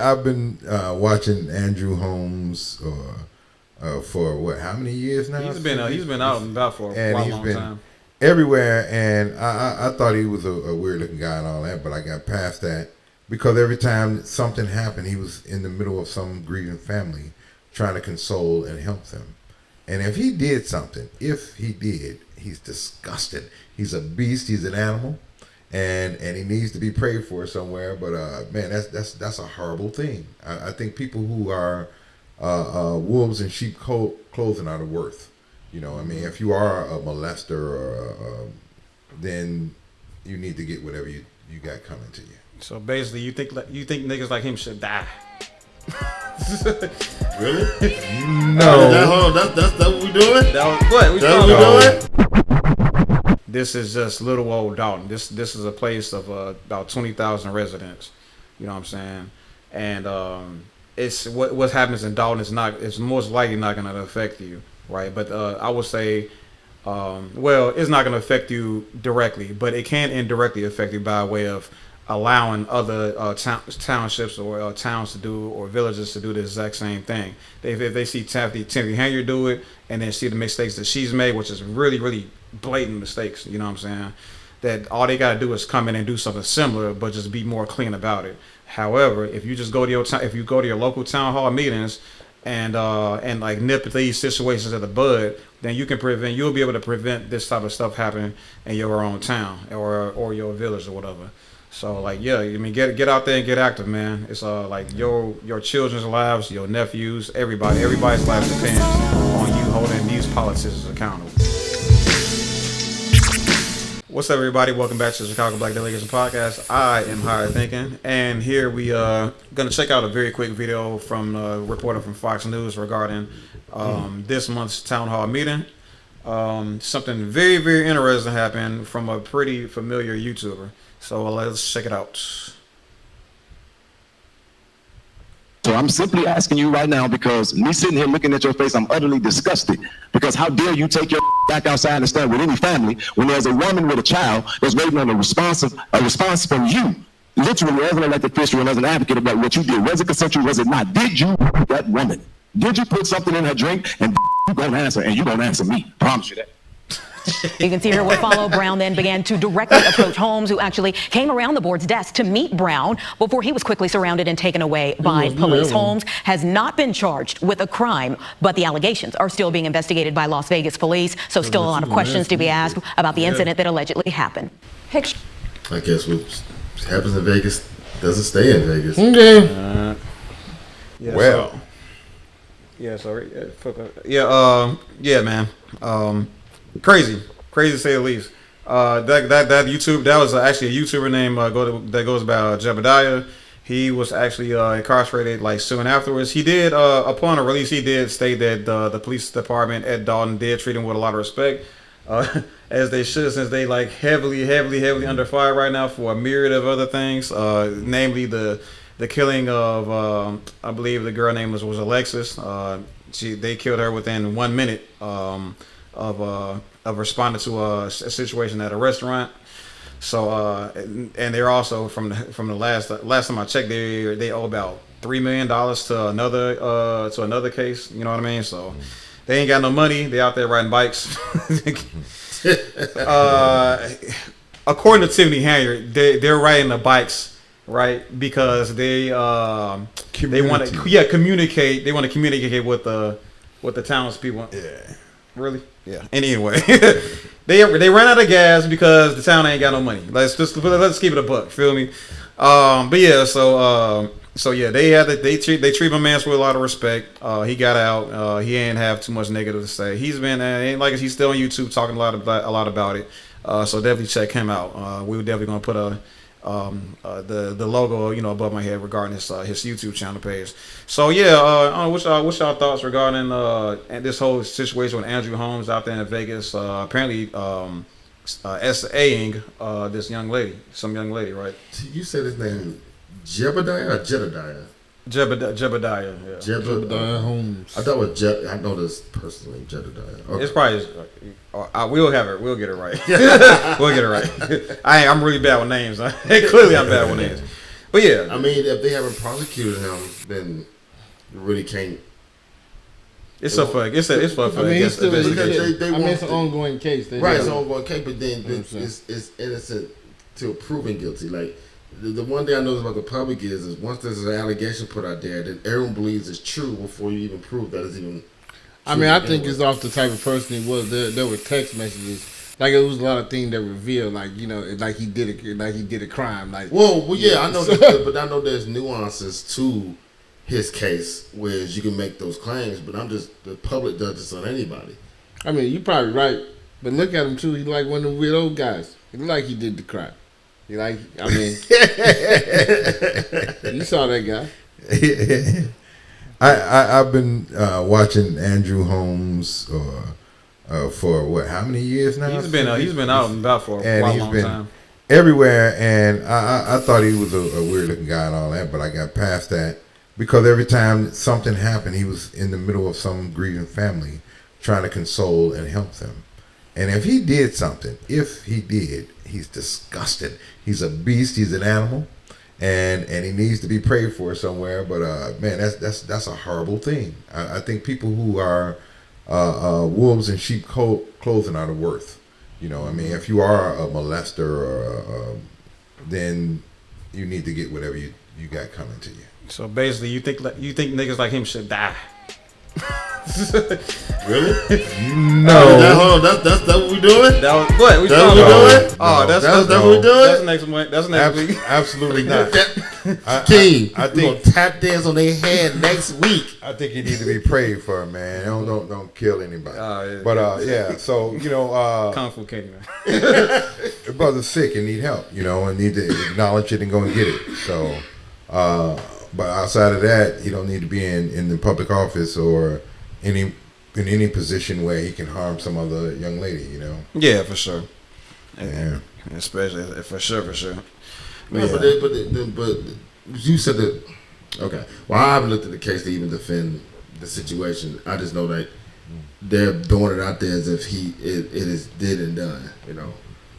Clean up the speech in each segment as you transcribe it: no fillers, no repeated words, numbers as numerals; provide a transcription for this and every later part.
I've been watching Andrew Holmes for what? How many years now? He's been out and about for a long time. Everywhere, and I thought he was a weird looking guy and all that, but I got past that because every time something happened, he was in the middle of some grieving family trying to console and help them. And if he did something, he's disgusting. He's a beast. He's an animal, and he needs to be prayed for somewhere. But man, that's a horrible thing. I think people who are wolves in sheep clothing are the worst. You know, I mean, if you are a molester, then you need to get whatever you got coming to you. So basically, you think niggas like him should die? Really? No. Hold on, that's what we doing? What we doing? This is just little old Dalton. This is a place of about 20,000 residents. You know what I'm saying? And it's what happens in Dalton is most likely not going to affect you, right? But I would say, well, it's not going to affect you directly, but it can indirectly affect you by way of allowing other townships or towns to do or villages to do the exact same thing. If they see Timothy Henry do it and then see the mistakes that she's made, which is really, really blatant mistakes, you know what I'm saying, that all they got to do is come in and do something similar, but just be more clean about it. However, if you just go to your local town hall meetings and like nip these situations at the bud, then you'll be able to prevent this type of stuff happening in your own town or your village or whatever. So like, yeah, I mean, get out there and get active, man. It's like your children's lives, your nephews, everybody's lives depends on you holding these politicians accountable. What's up, everybody? Welcome back to the Chicago Black Delegation podcast. I am Higher Thinking, and here we gonna check out a very quick video from a reporter from Fox News regarding this month's town hall meeting. Something very, very interesting happened from a pretty familiar YouTuber. So let's check it out. So I'm simply asking you right now, because me sitting here looking at your face, I'm utterly disgusted. Because how dare you take your back outside and stand with any family when there's a woman with a child that's waiting on a response from you, literally as an elected official and as an advocate about what you did. Was it consensual? Was it not? Did you that woman? Did you put something in her drink? And you gonna answer, and you gonna answer me. Promise you that. You can see here what followed. Brown then began to directly approach Holmes, who actually came around the board's desk to meet Brown before he was quickly surrounded and taken away by police. Holmes has not been charged with a crime, but the allegations are still being investigated by Las Vegas police. So still a lot of questions to be asked about the incident that allegedly happened. I guess what happens in Vegas doesn't stay in Vegas. Okay. Yeah, well. Yeah, man. Crazy to say the least. That YouTube, that was actually a YouTuber named that goes by Jedidiah. He was actually incarcerated like soon afterwards. He did upon a release, he did state that the police department at Dalton did treat him with a lot of respect, as they should, since they like heavily under fire right now for a myriad of other things, namely the killing of I believe the girl name was Alexis. They killed her within 1 minute of responding to a situation at a restaurant. So and they're also from the last time I checked, they owe about $3 million to another case. You know what I mean? So they ain't got no money. They out there riding bikes. According to Tiffany Henry, they're riding the bikes, right? Because they want to communicate. They want to communicate with the townspeople. Yeah. Really? Yeah. And anyway, they ran out of gas because the town ain't got no money. Let's keep it a buck. Feel me? But yeah. So yeah, they treat my man with a lot of respect. He got out. He ain't have too much negative to say. He's been ain't like he's still on YouTube talking a lot about it. So definitely check him out. We were definitely gonna put the logo, you know, above my head regarding his YouTube channel page. So yeah, what's y'all thoughts regarding this whole situation with Andrew Holmes out there in Vegas? Apparently, SAing some young lady, right? You said his name Jedidiah or Jedidiah? Jedidiah, yeah. Jedidiah Holmes. I thought it was I know this person's name, Jedidiah. Okay. It's probably we'll get it right. We'll get it right. I'm really bad with names. Clearly I'm bad with names. But yeah, I mean, if they haven't prosecuted him, then you really can't. it's up for it's for I mean, he's still investigation. They I mean, want it's an to- ongoing case. Right, it's an ongoing case, but then You know what I'm it's innocent till proven guilty. Like the one thing I know about the public is once there's an allegation put out there, then everyone believes it's true before you even prove that it's even. I mean, I think it's off the type of person he was. There were text messages. Like, it was a lot of things that revealed, like, you know, like he did a crime. Like, Well, yeah, I know that, but I know there's nuances to his case, whereas you can make those claims, but the public does this on anybody. I mean, you're probably right, but look at him too. He's like one of the weird old guys. He look like he did the crime. He like, I mean, you saw that guy. I've been watching Andrew Holmes for what? How many years now? He's been out and about for a long time. Everywhere, and I thought he was a weird looking guy and all that, but I got past that because every time something happened, he was in the middle of some grieving family trying to console and help them. And if he did something, he's disgusting. He's a beast. He's an animal, and he needs to be prayed for somewhere. But man, that's a horrible thing. I think people who are wolves in sheep clothing are the worst. You know, I mean, if you are a molester, then you need to get whatever you got coming to you. So basically, you think niggas like him should die? Really? No. Hold on, that's what we doing? That was, what? We That's what we doing? Oh, that's what we doing? That's next week. That's next week. Absolutely not. King, I we gonna think tap dance on their head next week. I think you need to be prayed for, man. Don't kill anybody. Yeah. But yeah, so you know, Kung Fu King, man. the brother's sick and need help, you know, and need to acknowledge it and go and get it. So, but outside of that, you don't need to be in the public office or in any position where he can harm some other young lady, you know. Yeah, for sure. Yeah. Especially for sure. No, Yeah. but you said that. Okay. Well, I haven't looked at the case to even defend the situation. I just know that they're throwing it out there as if it is did and done. You know.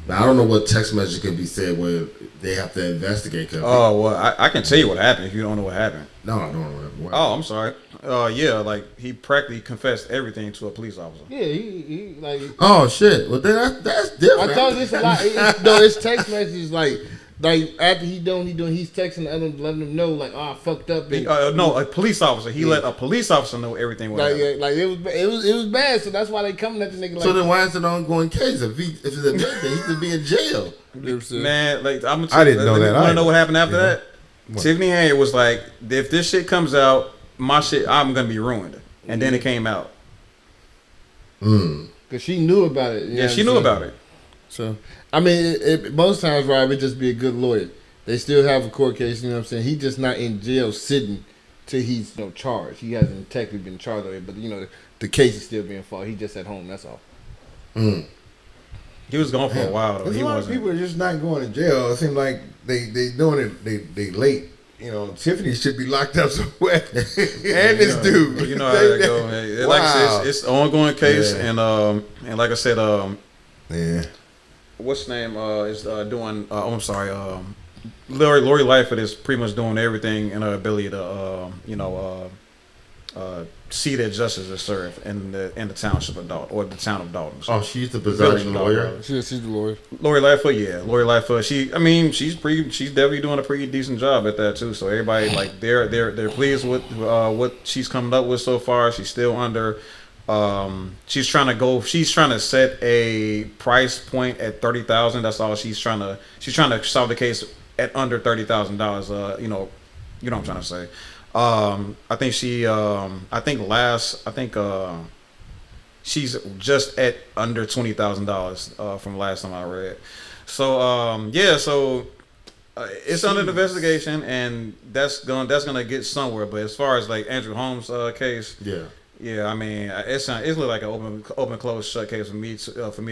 Now, I don't know what text message can be said where they have to investigate. Oh well, I can tell you what happened if you don't know what happened. No, I don't know what. Oh, I'm sorry. Yeah, like he practically confessed everything to a police officer. Yeah, he like. Oh shit! Well, then that's different. I told you this a lot. It's text messages like after he's texting the other, letting them know like, oh, I fucked up. No, a police officer. He let a police officer know everything. Like it was bad. So that's why they coming at the nigga. Like, So then why is it an ongoing case? If it's a death, he could be in jail. Man, like I didn't know that. You want to either. know what happened after Yeah. that? What? Tiffany Hayes was like, if this shit comes out, my shit, I'm gonna be ruined. And then it came out. Cause she knew about it. Yeah, she knew about it. So I mean, most times, Rob, it just be a good lawyer. They still have a court case. You know what I'm saying? He's just not in jail sitting till he's charged. He hasn't technically been charged of it, but the case is still being fought. He just at home. That's all. He was gone for a while though. There's He a lot of wasn't. people are just not going to jail. It seems like they doing it. They late. You know, Tiffany should be locked up somewhere. And this dude. You know how that go. Hey, like I said, it's an ongoing case, and like I said, Yeah. what's his name is doing. I'm sorry. Lori Lightfoot is pretty much doing everything in her ability to see that justice is served in the township of Dalton or the town of Dalton. So, Oh, she's the presiding lawyer. She's the lawyer. Lori Lightfoot, yeah, Lori Lightfoot. She's definitely doing a pretty decent job at that too. So everybody like they're pleased with what she's coming up with so far. She's still under. She's trying to set a price point at $30,000. That's all she's trying to solve the case at under $30,000. You know what I'm trying to say. I think she's just at under $20,000 from last time I read. So it's under investigation, and that's gonna get somewhere. But as far as like Andrew Holmes' case, yeah, I mean it's looked like an open closed shut case for me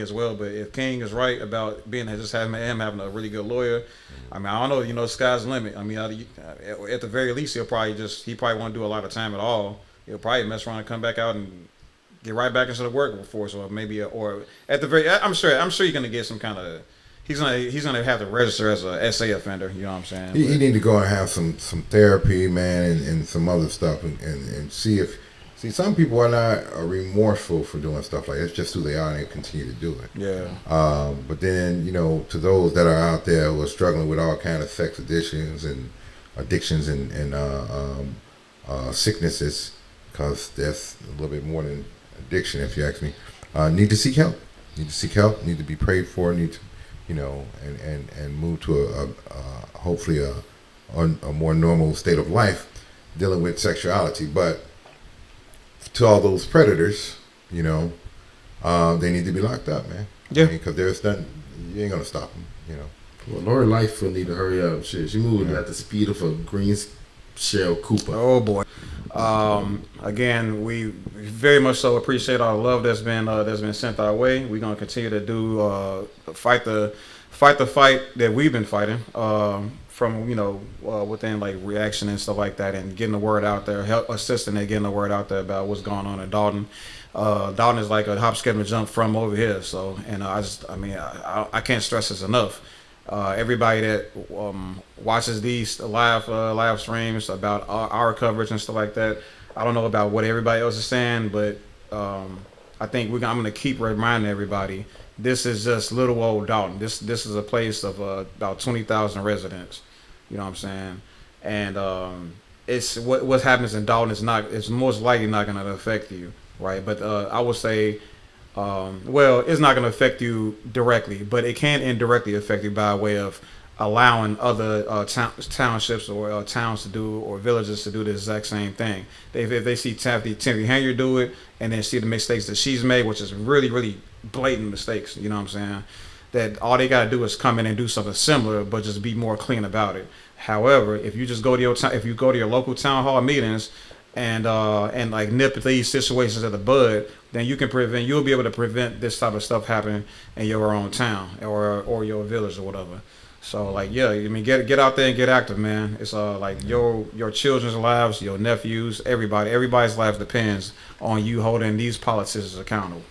as well. But if King is right about him having a really good lawyer, I mean I don't know, the sky's the limit. I mean at the very least he probably won't do a lot of time at all. He'll probably mess around and come back out and get right back into the workforce, or maybe or at the very I'm sure you're gonna get some kind of He's gonna have to register as a SA offender. You know what I'm saying? He need to go and have some therapy, man, and some other stuff, and see if some people are not remorseful for doing stuff like that. It's just who they are, and they continue to do it. Yeah. But then to those that are out there who are struggling with all kind of sex addictions and sicknesses, because that's a little bit more than addiction, if you ask me. Need to seek help. Need to be prayed for. Need to, and move to hopefully a more normal state of life dealing with sexuality. But to all those predators, they need to be locked up, man. Yeah. Because there's nothing, you ain't gonna stop them. Well, Lori Lightfoot need to hurry up. Shit, she moving at the speed of a green shell Cooper. Oh boy. Again, we very much so appreciate all the love that's been sent our way. We're gonna continue to do fight the fight that we've been fighting from within like reaction and stuff like that, and getting the word out there, assisting in getting the word out there about what's going on in Dalton. Dalton is like a hop, skip, and jump from over here. So, and I can't stress this enough. Everybody that watches these live streams about our coverage and stuff like that, I don't know about what everybody else is saying, but I think I'm going to keep reminding everybody, this is just little old Dalton. This is a place of about 20,000 residents. You know what I'm saying? And it's what happens in Dalton it's most likely not going to affect you, right? But I would say, it's not going to affect you directly, but it can indirectly affect you by way of allowing other townships or towns to do, or villages to do the exact same thing. If they see Timothy Henry do it, and then see the mistakes that she's made, which is really, really blatant mistakes, you know what I'm saying, that all they got to do is come in and do something similar, but just be more clean about it. However, if you just go to your local town hall meetings and like nip these situations at the bud, then you'll be able to prevent this type of stuff happening in your own town or your village or whatever. So like, yeah, I mean, get out there and get active, man. It's like your children's lives, your nephews, everybody's life depends on you holding these politicians accountable.